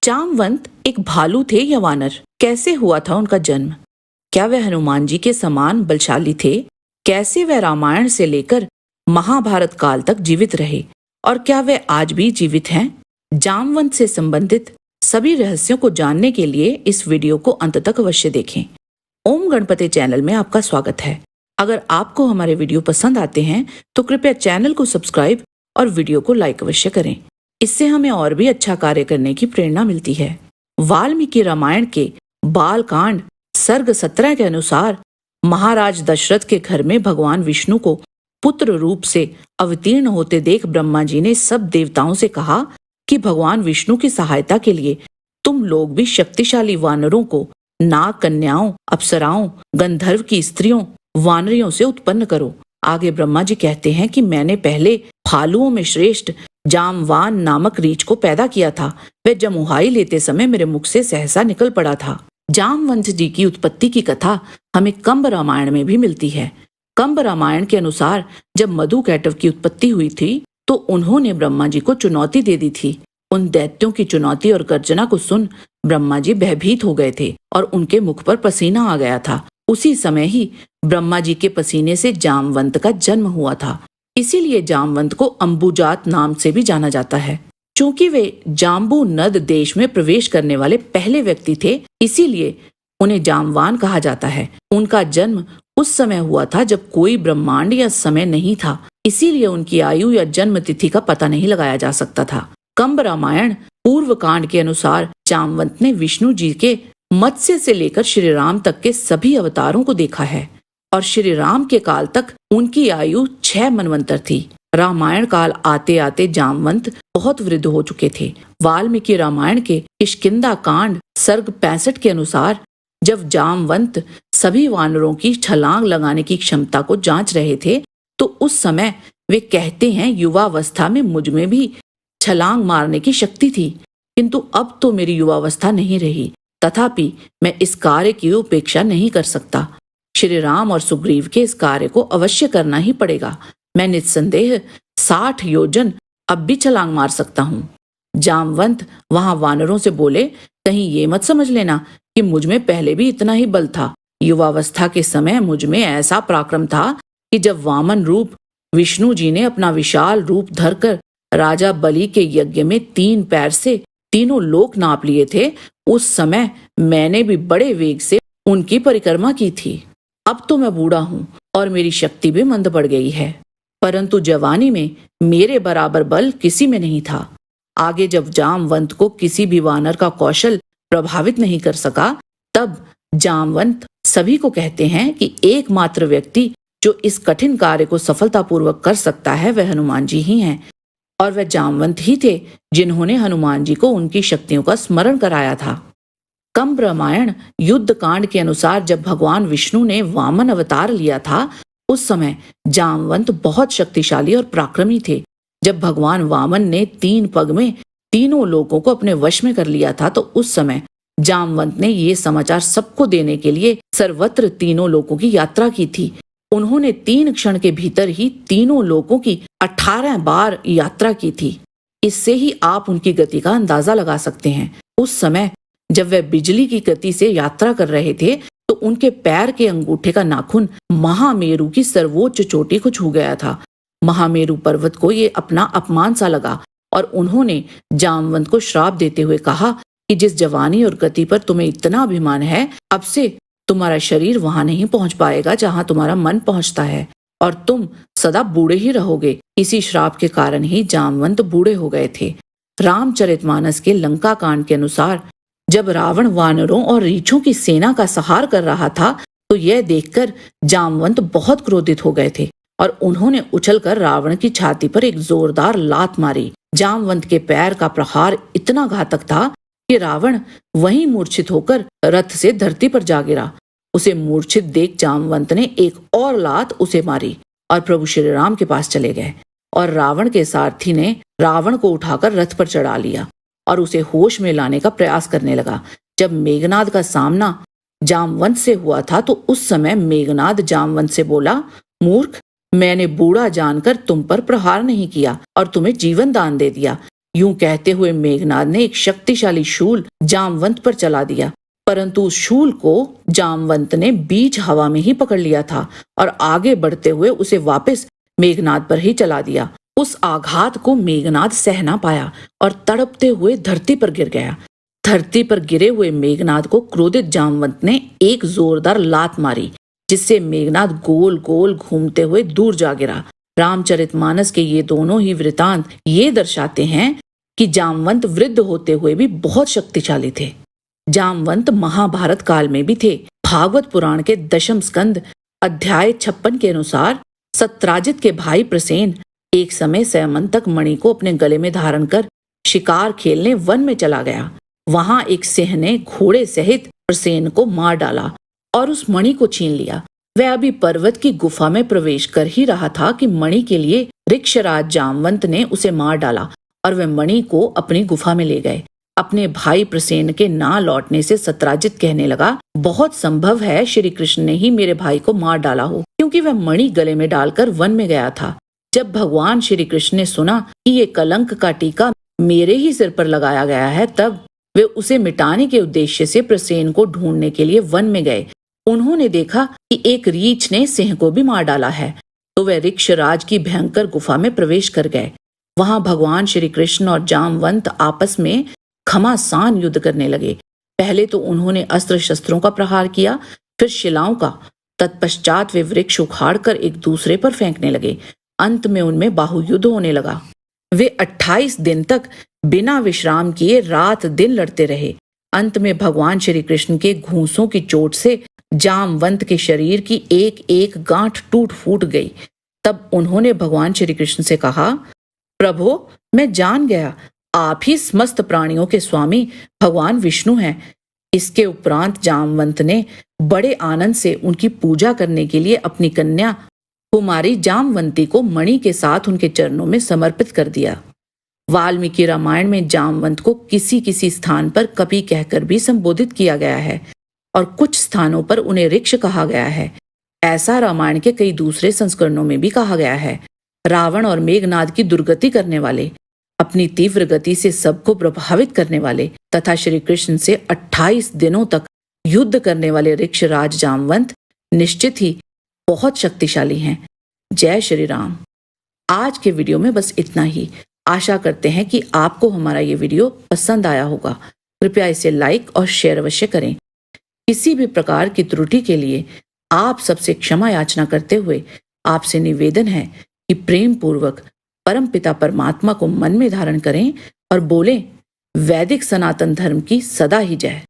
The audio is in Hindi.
जामवंत एक भालू थे या वानर? कैसे हुआ था उनका जन्म? क्या वे हनुमान जी के समान बलशाली थे? कैसे वे रामायण से लेकर महाभारत काल तक जीवित रहे और क्या वे आज भी जीवित हैं? जामवंत से संबंधित सभी रहस्यों को जानने के लिए इस वीडियो को अंत तक अवश्य देखें। ओम गणपति चैनल में आपका स्वागत है। अगर आपको हमारे वीडियो पसंद आते हैं तो कृपया चैनल को सब्सक्राइब और वीडियो को लाइक अवश्य करें। इससे हमें और भी अच्छा कार्य करने की प्रेरणा मिलती है। वाल्मीकि रामायण के बालकांड सर्ग 17 के अनुसार महाराज दशरथ के घर में भगवान विष्णु को पुत्र रूप से अवतीर्ण होते देख ब्रह्मा जी ने सब देवताओं से कहा कि भगवान विष्णु की सहायता के लिए तुम लोग भी शक्तिशाली वानरों को नाग कन्याओं, अप्सराओं, गंधर्व की स्त्रियों, वानरियों से उत्पन्न करो। आगे ब्रह्मा जी कहते हैं कि मैंने पहले भालुओं में श्रेष्ठ जामवान नामक रीछ को पैदा किया था। वह जमुहाई लेते समय मेरे मुख से सहसा निकल पड़ा था। जामवंत जी की उत्पत्ति की कथा हमें कंब रामायण में भी मिलती है। कंब रामायण के अनुसार जब मधु कैटव की उत्पत्ति हुई थी तो उन्होंने ब्रह्मा जी को चुनौती दे दी थी। उन दैत्यों की चुनौती और गर्जना को सुन ब्रह्मा जी भयभीत हो गए थे और उनके मुख पर पसीना आ गया था। उसी समय ही ब्रह्मा जी के पसीने से जामवंत का जन्म हुआ था। इसीलिए जामवंत को अंबुजात नाम से भी जाना जाता है। चूंकि वे जाम्बू नद देश में प्रवेश करने वाले पहले व्यक्ति थे, इसीलिए उन्हें जामवान कहा जाता है। उनका जन्म उस समय हुआ था जब कोई ब्रह्मांड या समय नहीं था, इसीलिए उनकी आयु या जन्म तिथि का पता नहीं लगाया जा सकता था। कंब रामायण पूर्व कांड के अनुसार जामवंत ने विष्णु जी के मत्स्य से लेकर श्री राम तक के सभी अवतारों को देखा है और श्री राम के काल तक उनकी आयु 6 मनवंतर थी। रामायण काल आते आते जामवंत बहुत वृद्ध हो चुके थे। वाल्मीकि रामायण के किष्किंधा कांड सर्ग 65 के अनुसार जब जामवंत सभी वानरों की छलांग लगाने की क्षमता को जांच रहे थे तो उस समय वे कहते हैं, युवावस्था में मुझ में भी छलांग मारने की शक्ति थी, किंतु अब तो मेरी युवावस्था नहीं रही, तथापि मैं इस कार्य की उपेक्षा नहीं कर सकता। श्री राम और सुग्रीव के इस कार्य को अवश्य करना ही पड़ेगा। मैं निस्संदेह 60 योजन अब भी छलांग मार सकता हूँ। जामवंत वहां वानरों से बोले, कहीं ये मत समझ लेना कि मुझ में पहले भी इतना ही बल था। युवावस्था के समय मुझ में ऐसा पराक्रम था कि जब वामन रूप विष्णु जी ने अपना विशाल रूप धरकर राजा बलि के यज्ञ में 3 पैर से तीनों लोक नाप लिए थे, उस समय मैंने भी बड़े वेग से उनकी परिक्रमा की थी। अब तो मैं बूढ़ा हूँ और मेरी शक्ति भी मंद पड़ गई है, परंतु जवानी में मेरे बराबर बल किसी में नहीं था। आगे जब जामवंत को किसी भी वानर का कौशल प्रभावित नहीं कर सका, तब जामवंत सभी को कहते हैं कि एकमात्र व्यक्ति जो इस कठिन कार्य को सफलतापूर्वक कर सकता है वह हनुमान जी ही हैं, और वह जामवंत ही थे जिन्होंने हनुमान जी को उनकी शक्तियों का स्मरण कराया था। कंब रामायण युद्ध कांड के अनुसार जब भगवान विष्णु ने वामन अवतार लिया था, उस समय जामवंत बहुत शक्तिशाली और पराक्रमी थे। जब भगवान वामन ने 3 पग में तीनों लोगों को अपने वश में कर लिया था तो उस समय जामवंत ने ये समाचार सबको देने के लिए सर्वत्र तीनों लोगों की यात्रा की थी। उन्होंने 3 क्षण के भीतर ही तीनों लोगों की 18 बार यात्रा की थी। इससे ही आप उनकी गति का अंदाजा लगा सकते हैं। उस समय जब वह बिजली की गति से यात्रा कर रहे थे तो उनके पैर के अंगूठे का नाखून महामेरु की सर्वोच्च चोटी को छू गया था। महामेरु पर्वत को ये अपना अपमान सा लगा और उन्होंने जामवंत को श्राप देते हुए कहा कि जिस जवानी और गति पर तुम्हें इतना अभिमान है, अब से तुम्हारा शरीर वहां नहीं पहुंच पाएगा जहां तुम्हारा मन पहुंचता है और तुम सदा बूढ़े ही रहोगे। इसी श्राप के कारण ही जामवंत बूढ़े हो गए थे। रामचरितमानस के लंका कांड के अनुसार जब रावण वानरों और रीछों की सेना का संहार कर रहा था तो यह देखकर जामवंत बहुत क्रोधित हो गए थे और उन्होंने उछलकर रावण की छाती पर एक जोरदार लात मारी। जामवंत के पैर का प्रहार इतना घातक था कि रावण वहीं मूर्छित होकर रथ से धरती पर जा गिरा। उसे मूर्छित देख जामवंत ने एक और लात उसे मारी और प्रभु श्री राम के पास चले गए और रावण के सारथी ने रावण को उठाकर रथ पर चढ़ा लिया और उसे होश में लाने का प्रयास करने लगा। जब मेघनाद का सामना जामवंत से हुआ था तो उस समय मेघनाद जामवंत से बोला, मूर्ख, मैंने बूढ़ा जानकर तुम पर प्रहार नहीं किया और तुम्हें जीवन दान दे दिया, यूं कहते हुए मेघनाद ने एक शक्तिशाली शूल जामवंत पर चला दिया, परंतु उस शूल को जामवंत ने बीच हवा में ही पकड़ लिया था और आगे बढ़ते हुए उसे वापस मेघनाद पर ही चला दिया। उस आघात को मेघनाद सह ना पाया और तड़पते हुए धरती पर गिर गया। धरती पर गिरे हुए मेघनाद को क्रोधित जामवंत ने एक जोरदार लात मारी, जिससे मेघनाद गोल गोल घूमते हुए दूर जा गिरा। रामचरितमानस के ये दोनों ही वृतांत ये दर्शाते हैं कि जामवंत वृद्ध होते हुए भी बहुत शक्तिशाली थे। जामवंत महाभारत काल में भी थे। भागवत पुराण के दशम स्कंद अध्याय 56 के अनुसार सत्राजित के भाई प्रसेन एक समय सैमंतक मणि को अपने गले में धारण कर शिकार खेलने वन में चला गया। वहां एक सिंह ने घोड़े सहित प्रसेन को मार डाला और उस मणि को छीन लिया। वह अभी पर्वत की गुफा में प्रवेश कर ही रहा था कि मणि के लिए ऋक्षराज जामवंत ने उसे मार डाला और वह मणि को अपनी गुफा में ले गए। अपने भाई प्रसेन के ना लौटने से सत्राजित कहने लगा, बहुत संभव है श्री कृष्ण ने ही मेरे भाई को मार डाला हो, क्योंकि वह मणि गले में डालकर वन में गया था। जब भगवान श्री कृष्ण ने सुना कि ये कलंक का टीका मेरे ही सिर पर लगाया गया है, तब वे उसे मिटाने के उद्देश्य से प्रसेन को ढूंढने के लिए वन में गए। उन्होंने देखा कि एक रीछ ने सिंह को भी मार डाला है, तो वे ऋक्षराज की भयंकर गुफा में प्रवेश कर गए। वहां भगवान श्री कृष्ण और जामवंत आपस में घमासान युद्ध करने लगे। पहले तो उन्होंने अस्त्र शस्त्रों का प्रहार किया, फिर शिलाओं का। तत्पश्चात वे वृक्ष उखाड़कर एक दूसरे पर फेंकने लगे। अंत में उनमें बाहुयुद्ध होने लगा। वे 28 दिन तक बिना विश्राम किए रात दिन लड़ते रहे। अंत में भगवान श्री कृष्ण के घूंसों की चोट से जामवंत के शरीर की एक एक गांठ टूट फूट गई। तब उन्होंने भगवान श्री कृष्ण से कहा, प्रभो, मैं जान गया आप ही समस्त प्राणियों के स्वामी भगवान विष्णु हैं। इसके उपरांत जामवंत ने बड़े आनंद से उनकी पूजा करने के लिए अपनी कन्या कुमारी जामवंती को मणि के साथ उनके चरणों में समर्पित कर दिया। वाल्मीकि रामायण में जामवंत को किसी किसी स्थान पर कपि कहकर भी संबोधित किया गया है और कुछ स्थानों पर उन्हें ऋक्ष कहा गया है। ऐसा रामायण के कई दूसरे संस्करणों में भी कहा गया है। रावण और मेघनाद की दुर्गति करने वाले, अपनी तीव्र गति से सबको प्रभावित करने वाले तथा श्री कृष्ण से 28 दिनों तक युद्ध करने वाले ऋक्षराज जामवंत निश्चित ही बहुत शक्तिशाली हैं। जय श्री राम। आज के वीडियो में बस इतना ही। आशा करते हैं कि आपको हमारा ये वीडियो पसंद आया होगा। कृपया इसे लाइक और शेयर अवश्य करें। किसी भी प्रकार की त्रुटि के लिए आप सबसे क्षमा याचना करते हुए आपसे निवेदन है कि प्रेम पूर्वक परमपिता परमात्मा को मन में धारण करें और बोलें, वैदिक सनातन धर्म की सदा ही जय।